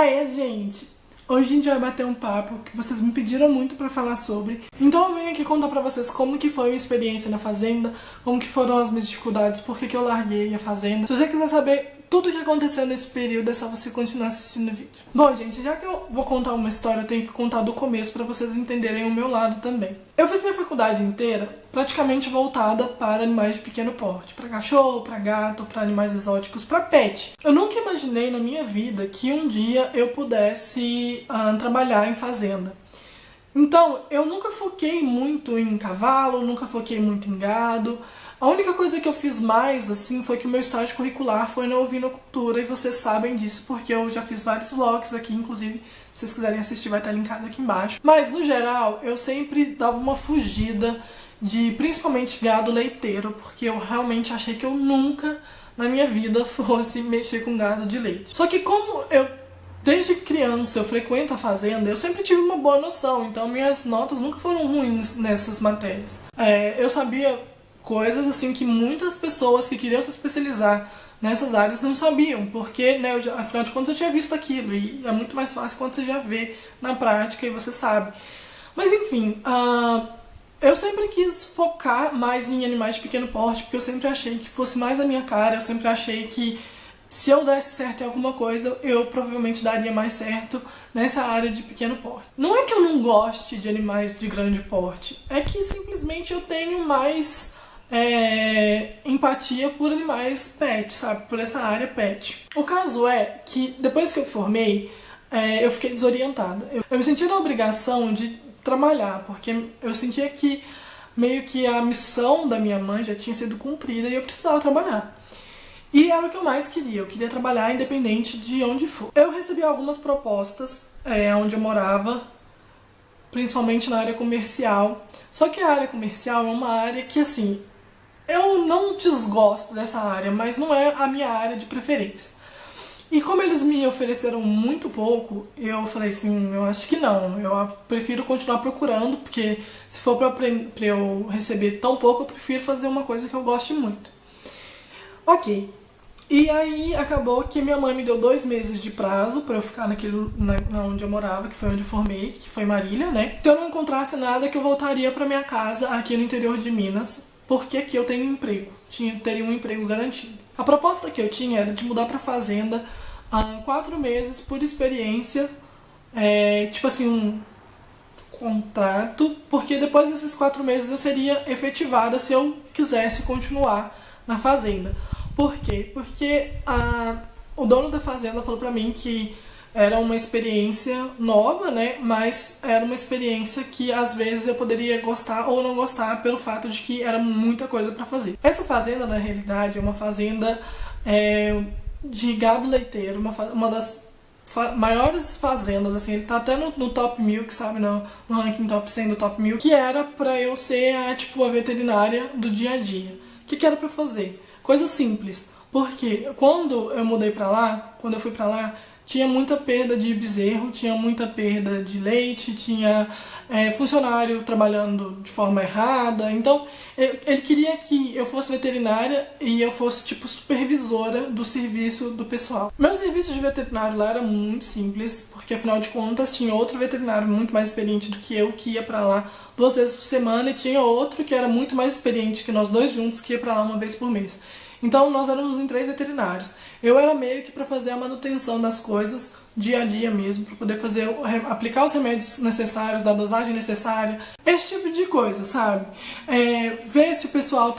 Aê, gente! Hoje a gente vai bater um papo que vocês me pediram muito pra falar sobre. Então eu venho aqui contar pra vocês como que foi a minha experiência na fazenda, como que foram as minhas dificuldades, por que eu larguei a fazenda. Se você quiser saber tudo o que aconteceu nesse período, é só você continuar assistindo o vídeo. Bom, gente, já que eu vou contar uma história, eu tenho que contar do começo pra vocês entenderem o meu lado também. Eu fiz minha faculdade inteira praticamente voltada para animais de pequeno porte. Para cachorro, para gato, para animais exóticos, para pet. Eu nunca imaginei na minha vida que um dia eu pudesse trabalhar em fazenda. Então, eu nunca foquei muito em cavalo, nunca foquei muito em gado. A única coisa que eu fiz mais, assim, foi que o meu estágio curricular foi na ovinocultura, e vocês sabem disso porque eu já fiz vários vlogs aqui, inclusive, se vocês quiserem assistir vai estar linkado aqui embaixo. Mas, no geral, eu sempre dava uma fugida de, principalmente, gado leiteiro, porque eu realmente achei que eu nunca, na minha vida, fosse mexer com gado de leite. Só que como desde criança eu frequento a fazenda, eu sempre tive uma boa noção, então minhas notas nunca foram ruins nessas matérias. Eu sabia coisas assim que muitas pessoas que queriam se especializar nessas áreas não sabiam, porque, né, afinal de contas eu tinha visto aquilo, e é muito mais fácil quando você já vê na prática e você sabe. Mas enfim, eu sempre quis focar mais em animais de pequeno porte, porque eu sempre achei que fosse mais a minha cara, eu sempre achei que se eu desse certo em alguma coisa, eu provavelmente daria mais certo nessa área de pequeno porte. Não é que eu não goste de animais de grande porte, é que simplesmente eu tenho mais empatia por animais pet, sabe? Por essa área pet. O caso é que depois que eu formei, eu fiquei desorientada. Eu me sentia na obrigação de trabalhar, porque eu sentia que meio que a missão da minha mãe já tinha sido cumprida e eu precisava trabalhar. E era o que eu mais queria, eu queria trabalhar independente de onde for. Eu recebi algumas propostas onde eu morava, principalmente na área comercial. Só que a área comercial é uma área que, assim, eu não desgosto dessa área, mas não é a minha área de preferência. E como eles me ofereceram muito pouco, eu falei assim, eu acho que não, eu prefiro continuar procurando, porque se for pra eu receber tão pouco, eu prefiro fazer uma coisa que eu goste muito. Ok. E aí acabou que minha mãe me deu 2 meses de prazo pra eu ficar onde eu morava, que foi onde eu formei, que foi Marília, né? Se eu não encontrasse nada, que eu voltaria pra minha casa aqui no interior de Minas, porque aqui eu tenho um emprego, teria um emprego garantido. A proposta que eu tinha era de mudar pra fazenda há 4 meses por experiência, tipo assim, um contrato, porque depois desses 4 meses eu seria efetivada se eu quisesse continuar na fazenda. Por quê? Porque o dono da fazenda falou pra mim que era uma experiência nova, né? Mas era uma experiência que às vezes eu poderia gostar ou não gostar pelo fato de que era muita coisa pra fazer. Essa fazenda, na realidade, é uma fazenda de gado leiteiro, uma das maiores fazendas, assim, ele tá até no top 1000, que sabe, no ranking top 100 do top 1000, que era pra eu ser tipo a veterinária do dia a dia. O que era pra eu fazer? Coisa simples, porque quando eu mudei pra lá, quando eu fui pra lá, tinha muita perda de bezerro, tinha muita perda de leite, tinha funcionário trabalhando de forma errada. Então, ele queria que eu fosse veterinária e eu fosse, tipo, supervisora do serviço do pessoal. Meu serviço de veterinário lá era muito simples, porque afinal de contas tinha outro veterinário muito mais experiente do que eu, que ia pra lá 2 vezes por semana, e tinha outro que era muito mais experiente que nós dois juntos, que ia pra lá 1 vez por mês. Então nós éramos em 3 veterinários. Eu era meio que pra fazer a manutenção das coisas, dia a dia mesmo, pra poder aplicar os remédios necessários, da dosagem necessária, esse tipo de coisa, sabe? Ver se o pessoal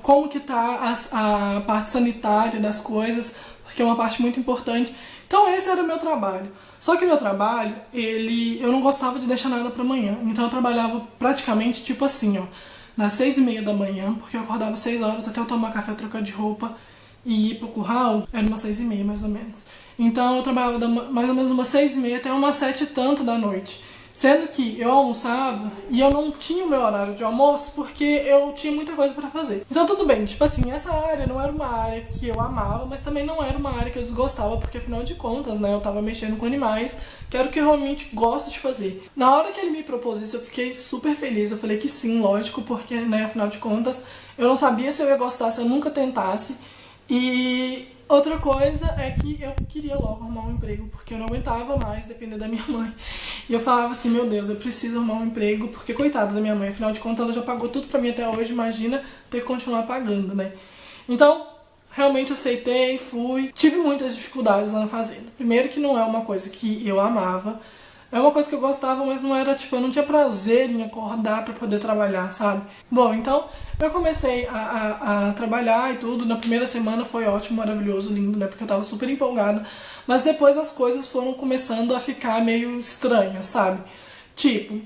como que tá a parte sanitária das coisas, porque é uma parte muito importante. Então esse era o meu trabalho. Só que o meu trabalho, eu não gostava de deixar nada pra amanhã. Então eu trabalhava praticamente tipo assim, ó, nas 6h30 da manhã, porque eu acordava 6 horas até eu tomar café, trocar de roupa e ir pro curral, era umas 6h30 mais ou menos. Então eu trabalhava mais ou menos umas 6h30 até umas 7 e tanto da noite. Sendo que eu almoçava e eu não tinha o meu horário de almoço porque eu tinha muita coisa pra fazer. Então tudo bem, tipo assim, essa área não era uma área que eu amava, mas também não era uma área que eu desgostava, porque afinal de contas, né, eu tava mexendo com animais, que era o que eu realmente gosto de fazer. Na hora que ele me propôs isso, eu fiquei super feliz, eu falei que sim, lógico, porque, né, afinal de contas, eu não sabia se eu ia gostar se eu nunca tentasse. E Outra coisa é que eu queria logo arrumar um emprego, porque eu não aguentava mais depender da minha mãe. E eu falava assim, meu Deus, eu preciso arrumar um emprego, porque coitada da minha mãe, afinal de contas ela já pagou tudo pra mim até hoje, imagina ter que continuar pagando, né? Então, realmente aceitei, fui. Tive muitas dificuldades lá na fazenda. Primeiro que não é uma coisa que eu amava, é uma coisa que eu gostava, mas não era, tipo, eu não tinha prazer em acordar pra poder trabalhar, sabe? Bom, então eu comecei a trabalhar e tudo. Na primeira semana foi ótimo, maravilhoso, lindo, né? Porque eu tava super empolgada. Mas depois as coisas foram começando a ficar meio estranhas, sabe? Tipo,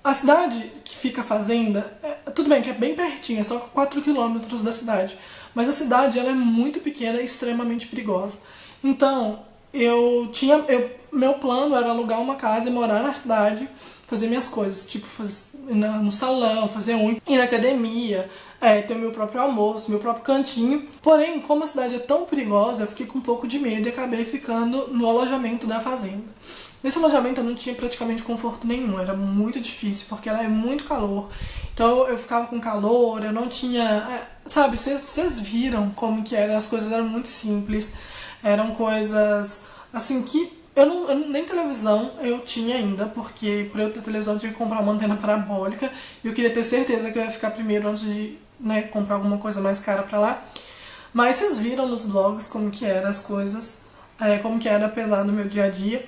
a cidade que fica a fazenda, tudo bem que é bem pertinho, é só 4 quilômetros da cidade. Mas a cidade, ela é muito pequena e extremamente perigosa. Então, meu plano era alugar uma casa e morar na cidade, fazer minhas coisas, tipo, no salão, fazer unha, ir na academia, ter o meu próprio almoço, meu próprio cantinho. Porém, como a cidade é tão perigosa, eu fiquei com um pouco de medo e acabei ficando no alojamento da fazenda. Nesse alojamento eu não tinha praticamente conforto nenhum, era muito difícil, porque lá é muito calor. Então eu ficava com calor, eu não tinha... sabe, vocês viram como que era, as coisas eram muito simples, eram coisas assim que nem televisão eu tinha ainda, porque pra eu ter televisão eu tinha que comprar uma antena parabólica e eu queria ter certeza que eu ia ficar primeiro antes de, né, comprar alguma coisa mais cara pra lá. Mas vocês viram nos vlogs como que eram as coisas, como que era pesado no meu dia a dia.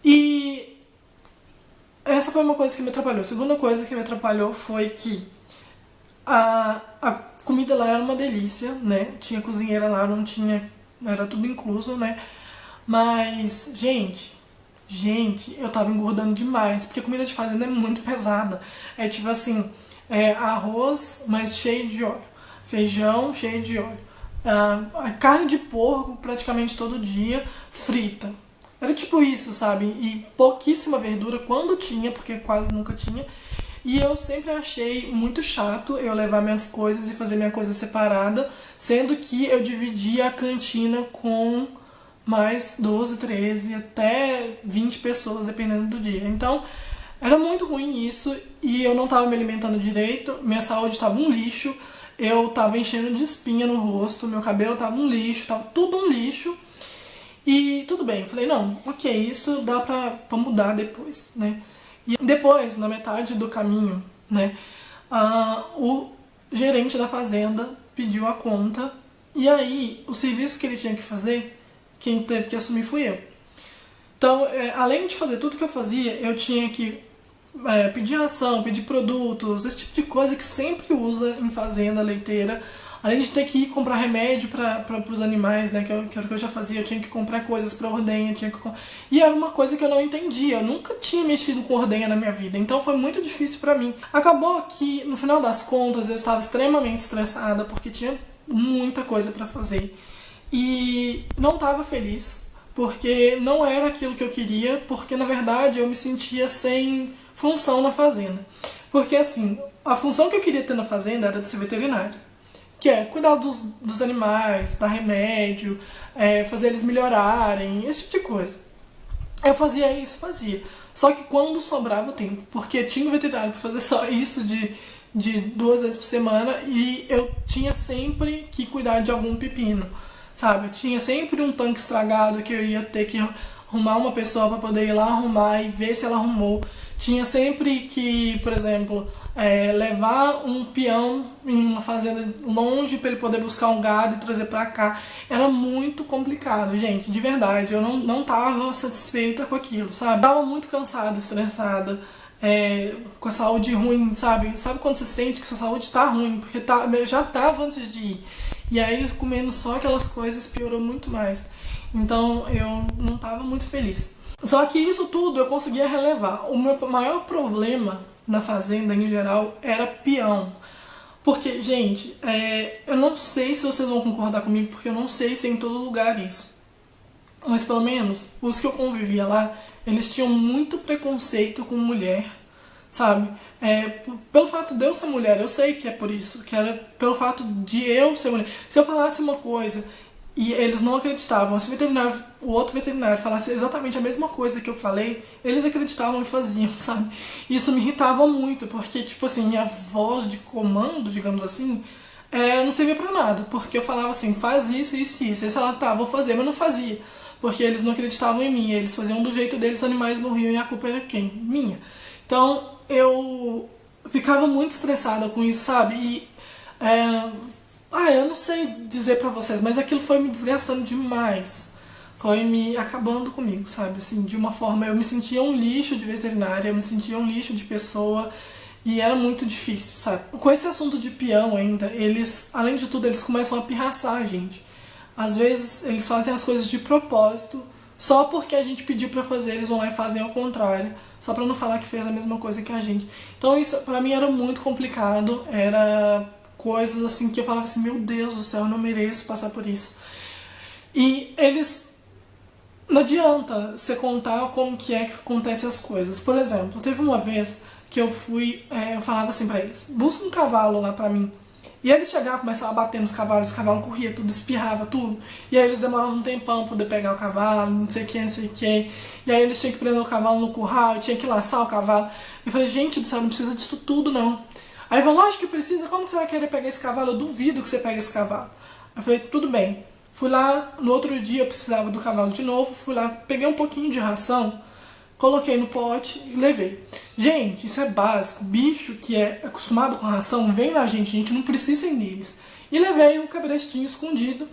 E essa foi uma coisa que me atrapalhou. A segunda coisa que me atrapalhou foi que a comida lá era uma delícia, né? Tinha cozinheira lá, não tinha... era tudo incluso, né? Mas, gente, eu tava engordando demais, porque a comida de fazenda é muito pesada. É tipo assim, arroz, mas cheio de óleo. Feijão, cheio de óleo. A carne de porco praticamente todo dia, frita. Era tipo isso, sabe? E pouquíssima verdura quando tinha, porque quase nunca tinha. E eu sempre achei muito chato eu levar minhas coisas e fazer minha coisa separada, sendo que eu dividia a cantina com mais 12, 13, até 20 pessoas, dependendo do dia. Então, era muito ruim isso e eu não tava me alimentando direito, minha saúde tava um lixo, eu tava enchendo de espinha no rosto, meu cabelo tava um lixo, tava tudo um lixo. E tudo bem, eu falei, não, ok, isso dá pra mudar depois, né? E depois, na metade do caminho, né, o gerente da fazenda pediu a conta e aí o serviço que ele tinha que fazer, quem teve que assumir fui eu. Então, além de fazer tudo que eu fazia, eu tinha que pedir ração, pedir produtos, esse tipo de coisa que sempre usa em fazenda leiteira. Além de ter que ir comprar remédio para os animais, né, que era o que eu já fazia, eu tinha que comprar coisas para ordenha, e era uma coisa que eu não entendia, eu nunca tinha mexido com ordenha na minha vida, então foi muito difícil para mim. Acabou que, no final das contas, eu estava extremamente estressada, porque tinha muita coisa para fazer, e não estava feliz, porque não era aquilo que eu queria, porque, na verdade, eu me sentia sem função na fazenda. Porque, assim, a função que eu queria ter na fazenda era de ser veterinário. Que é cuidar dos animais, dar remédio, fazer eles melhorarem, esse tipo de coisa. Eu fazia isso, fazia. Só que quando sobrava tempo, porque tinha um veterinário para fazer só isso de 2 vezes por semana e eu tinha sempre que cuidar de algum pepino, sabe? Eu tinha sempre um tanque estragado que eu ia ter que arrumar uma pessoa para poder ir lá arrumar e ver se ela arrumou. Tinha sempre que, por exemplo, levar um peão em uma fazenda longe para ele poder buscar um gado e trazer para cá. Era muito complicado, gente, de verdade. Eu não tava satisfeita com aquilo, sabe? Tava muito cansada, estressada, com a saúde ruim, sabe? Sabe quando você sente que sua saúde tá ruim? Porque já tava antes de ir. E aí, comendo só aquelas coisas, piorou muito mais. Então, eu não tava muito feliz. Só que isso tudo eu conseguia relevar. O meu maior problema na fazenda, em geral, era peão. Porque, gente, eu não sei se vocês vão concordar comigo, porque eu não sei se é em todo lugar isso. Mas, pelo menos, os que eu convivia lá, eles tinham muito preconceito com mulher, sabe? Pelo fato de eu ser mulher, eu sei que é por isso, que era pelo fato de eu ser mulher. Se eu falasse uma coisa e eles não acreditavam, se o outro veterinário falasse exatamente a mesma coisa que eu falei, eles acreditavam e faziam, sabe? Isso me irritava muito, porque, tipo assim, minha voz de comando, digamos assim, não servia pra nada, porque eu falava assim, faz isso, isso e isso. Eles falavam, tá, vou fazer, mas não fazia, porque eles não acreditavam em mim, eles faziam do jeito deles, os animais morriam e a culpa era quem? Minha. Então eu ficava muito estressada com isso, sabe? Eu não sei dizer pra vocês, mas aquilo foi me desgastando demais. Foi me acabando comigo, sabe? Assim, de uma forma, eu me sentia um lixo de veterinária, eu me sentia um lixo de pessoa e era muito difícil, sabe? Com esse assunto de peão ainda, eles, além de tudo, eles começam a pirraçar a gente. Às vezes, eles fazem as coisas de propósito, só porque a gente pediu pra fazer, eles vão lá e fazem ao contrário, só pra não falar que fez a mesma coisa que a gente. Então isso, pra mim, era muito complicado, era coisas assim que eu falava assim, meu Deus do céu, eu não mereço passar por isso. E eles não adianta você contar como que é que acontecem as coisas. Por exemplo, teve uma vez que eu falava assim pra eles, busca um cavalo lá pra mim. E eles chegavam, começavam a bater nos cavalos, os cavalos corriam tudo, espirrava tudo. E aí eles demoravam um tempão pra poder pegar o cavalo, não sei o que, não sei o que. E aí eles tinham que prender o cavalo no curral, tinha que laçar o cavalo. E eu falei, gente do céu, não precisa disso tudo não. Aí falou, lógico que precisa, como você vai querer pegar esse cavalo? Eu duvido que você pegue esse cavalo. Eu falei, tudo bem. Fui lá, no outro dia eu precisava do cavalo de novo, fui lá, peguei um pouquinho de ração, coloquei no pote e levei. Gente, isso é básico, bicho que é acostumado com ração, vem na gente, a gente não precisa ir neles. E levei um cabrestinho escondido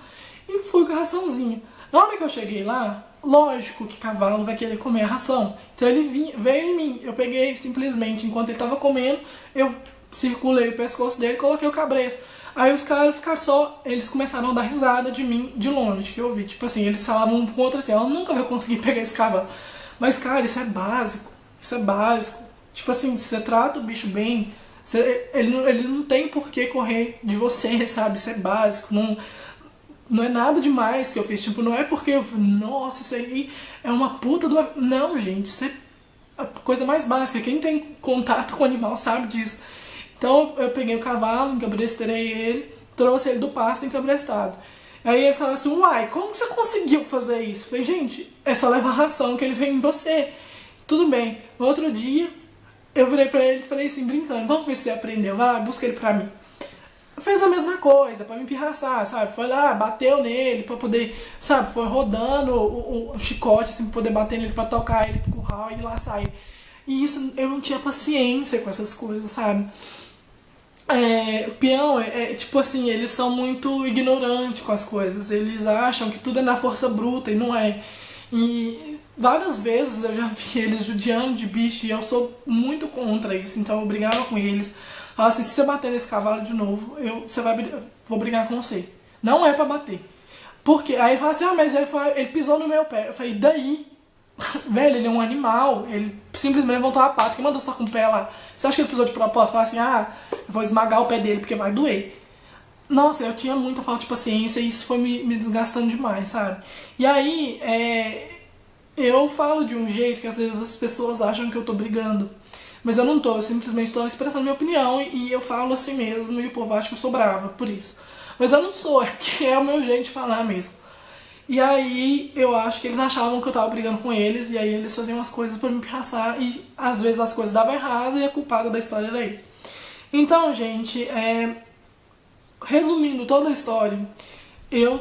e fui com a raçãozinha. Na hora que eu cheguei lá, lógico que cavalo vai querer comer a ração. Então ele veio em mim, eu peguei simplesmente, enquanto ele estava comendo, eu circulei o pescoço dele e coloquei o cabresto. Aí os caras ficaram só, eles começaram a dar risada de mim de longe, que eu vi. Tipo assim, eles falavam um com o outro assim, ela nunca vai conseguir pegar esse cavalo. Mas, cara, isso é básico. Isso é básico. Tipo assim, se você trata o bicho bem, ele não tem por que correr de você, sabe? Isso é básico. Não é nada demais que eu fiz. Tipo, não é porque eu nossa, isso aí é uma puta do... Não, gente, isso é a coisa mais básica. Quem tem contato com o animal sabe disso. Então eu peguei o cavalo, encabrestrei ele, trouxe ele do pasto encabrestado. Aí eles falaram assim, uai, como que você conseguiu fazer isso? Eu falei, gente, é só levar ração que ele vem em você. Tudo bem. No outro dia, eu virei pra ele e falei assim, brincando, vamos ver se você aprendeu, vai, busca ele pra mim. Fez a mesma coisa, pra me pirraçar, sabe? Foi lá, bateu nele pra poder, sabe? Foi rodando o chicote, assim, pra poder bater nele, pra tocar ele pro curral e lá sair. E isso, eu não tinha paciência com essas coisas, sabe? Peão tipo assim, eles são muito ignorantes com as coisas, eles acham que tudo é na força bruta e não é. E várias vezes eu já vi eles judiando de bicho e eu sou muito contra isso, então eu brigava com eles. Falava assim, se você bater nesse cavalo de novo, vou brigar com você. Não é pra bater. Porque aí ele fala assim, mas ele pisou no meu pé. Eu falei, daí? Velho, ele é um animal, ele simplesmente levantou a pata, quem mandou você tá com o pé lá? Você acha que ele pisou de propósito? Fala assim, eu vou esmagar o pé dele porque vai doer. Nossa, eu tinha muita falta de paciência e isso foi me desgastando demais, sabe? E aí, eu falo de um jeito que às vezes as pessoas acham que eu tô brigando. Mas eu não tô, eu simplesmente tô expressando minha opinião e eu falo assim mesmo e o povo acha que eu sou brava por isso. Mas eu não sou, é que é o meu jeito de falar mesmo. E aí eu acho que eles achavam que eu tava brigando com eles e aí eles faziam as coisas pra me pirraçar e às vezes as coisas davam errado e a culpada da história era ele. Então, gente, resumindo toda a história, eu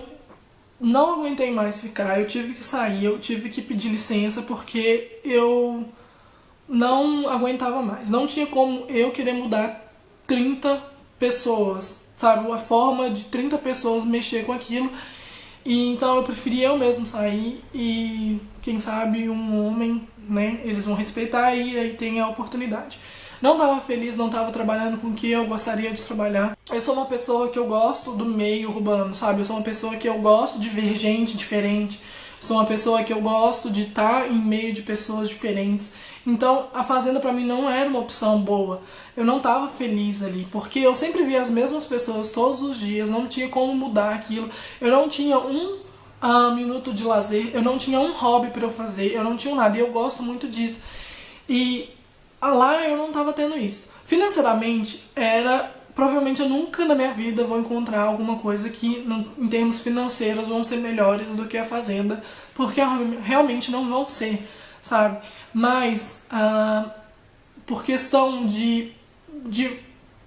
não aguentei mais ficar, eu tive que sair, eu tive que pedir licença porque eu não aguentava mais. Não tinha como eu querer mudar 30 pessoas, sabe? A forma de 30 pessoas mexer com aquilo. E então eu preferi eu mesmo sair e quem sabe um homem, né, eles vão respeitar e aí tem a oportunidade. Não tava feliz, não tava trabalhando com o que eu gostaria de trabalhar. Eu sou uma pessoa que eu gosto do meio urbano, sabe? Eu sou uma pessoa que eu gosto de ver gente diferente. Eu sou uma pessoa que eu gosto de estar em meio de pessoas diferentes. Então a fazenda pra mim não era uma opção boa. Eu não tava feliz ali, porque eu sempre via as mesmas pessoas todos os dias, não tinha como mudar aquilo. Eu não tinha um minuto de lazer, eu não tinha um hobby pra eu fazer, eu não tinha nada. E eu gosto muito disso. E lá eu não tava tendo isso. Financeiramente, provavelmente eu nunca na minha vida vou encontrar alguma coisa que, em termos financeiros, vão ser melhores do que a fazenda, porque realmente não vão ser, sabe? Mas, por questão de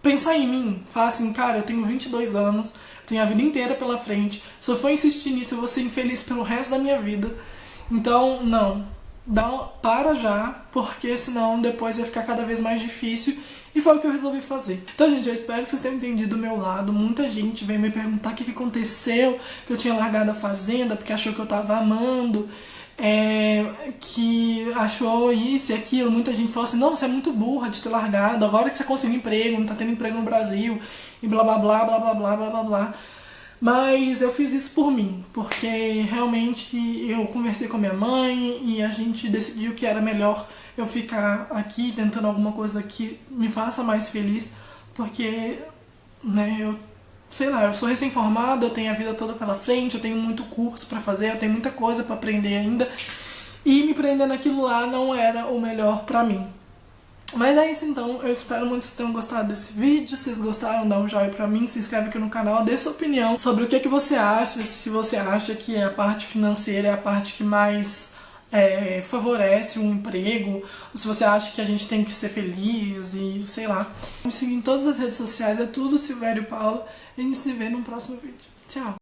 pensar em mim, falar assim, cara, eu tenho 22 anos, tenho a vida inteira pela frente, se eu for insistir nisso eu vou ser infeliz pelo resto da minha vida. Então, não, para já, porque senão depois vai ficar cada vez mais difícil. E foi o que eu resolvi fazer. Então, gente, eu espero que vocês tenham entendido do meu lado. Muita gente veio me perguntar o que aconteceu, que eu tinha largado a fazenda porque achou que eu tava amando, que achou isso e aquilo. Muita gente falou assim, não, você é muito burra de ter largado, agora que você conseguiu emprego, não tá tendo emprego no Brasil, e blá blá blá blá blá blá blá blá blá. Mas eu fiz isso por mim, porque realmente eu conversei com a minha mãe e a gente decidiu que era melhor eu ficar aqui tentando alguma coisa que me faça mais feliz, porque, né, eu sei lá, eu sou recém-formada, eu tenho a vida toda pela frente, eu tenho muito curso pra fazer, eu tenho muita coisa pra aprender ainda, e me prender naquilo lá não era o melhor pra mim. Mas é isso então, eu espero muito que vocês tenham gostado desse vídeo. Se vocês gostaram, dá um joinha pra mim, se inscreve aqui no canal, dê sua opinião sobre o que você acha, se você acha que a parte financeira é a parte que mais favorece um emprego, ou se você acha que a gente tem que ser feliz e sei lá. Me siga em todas as redes sociais, é tudo Silvério Paula, e a gente se vê no próximo vídeo. Tchau!